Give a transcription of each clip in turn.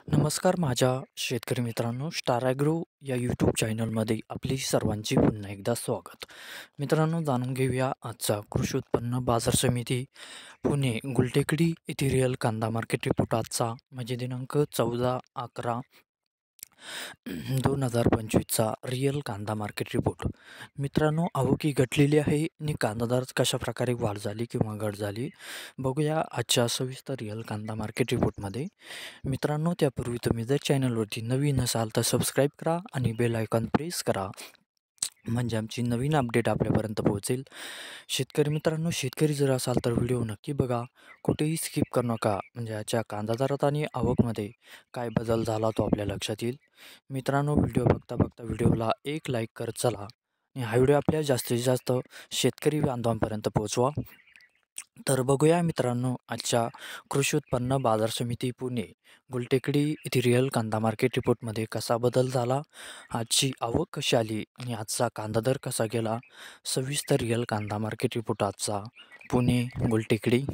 नमस्कार माझ्या शेतकरी मित्रांनो, स्टार ॲग्रो या यूट्यूब चॅनलमध्ये आपली सर्वांची पुन्हा एकदा स्वागत. मित्रांनो, जाणून घेऊया आजचा कृषी उत्पन्न बाजार समिती पुणे गुलटेकडी येथील रिअल कांदा मार्केट रिपोर्ट आजचा म्हणजे दिनांक 14/11/2025चा रिअल कांदा मार्केट रिपोर्ट. मित्रांनो, आवक ही घटलेली आहे आणि कांदा दरात कशा प्रकारे वाढ झाली किंवा घट झाली बघूया आजच्या सविस्तर रिअल कांदा मार्केट रिपोर्टमध्ये. मित्रांनो, त्यापूर्वी तुम्ही जर चॅनलवरती नवीन असाल तर सबस्क्राईब करा आणि बेल आयकॉन प्रेस करा, म्हणजे आमची नवीन अपडेट आपल्यापर्यंत पोहोचेल. शेतकरी मित्रांनो, शेतकरी जर असाल तर व्हिडिओ नक्की बघा, कुठेही स्किप करू नका, म्हणजे याच्या कांदा दरात आणि आवकमध्ये काय बदल झाला तो आपल्या लक्षात येईल. मित्रांनो, व्हिडिओ बघता बघता व्हिडिओला एक लाईक करत चला आणि हा व्हिडिओ आपल्या जास्तीत जास्त शेतकरी बांधवांपर्यंत पोहोचवा. तर बघूया मित्रांनो, आजच्या कृषी उत्पन्न बाजार समिती पुणे गुलटेकडी येथील रिअल कांदा मार्केट रिपोर्टमध्ये कसा बदल झाला, आजची आवक कशी आली आणि आजचा कांदा दर कसा गेला. सविस्तर रिअल कांदा मार्केट रिपोर्ट आजचा पुणे गुलटेकडी.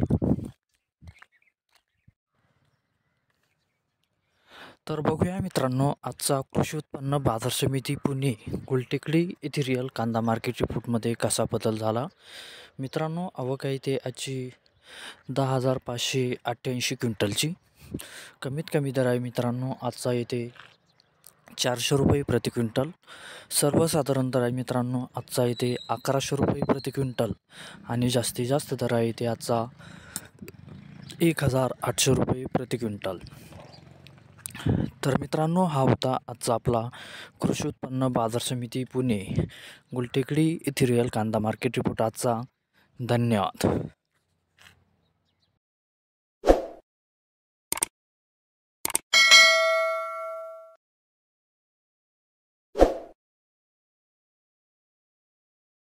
तर बघूया मित्रांनो, आजचा कृषी उत्पन्न बाजार समिती पुणे गुलटेकडी येथील रिअल कांदा मार्केट रिपोर्टमध्ये कसा बदल झाला. मित्रांनो, आवक आहे ते आजची 10,588 क्विंटलची. कमीत कमी दर आहे मित्रांनो आजचा येते 400 रुपये प्रति क्विंटल. सर्वसाधारण दर आहे मित्रांनो आजचा येते 1100 रुपये प्रति क्विंटल आणि जास्तीत जास्त दर आहे ते आजचा 1,800 रुपये प्रति क्विंटल. तर मित्रांनो, हा होता आजचा आपला कृषी उत्पन्न बाजार समिती पुणे गुलटेकडी येथील रिअल कांदा मार्केट रिपोर्ट आजचा. धन्यवाद.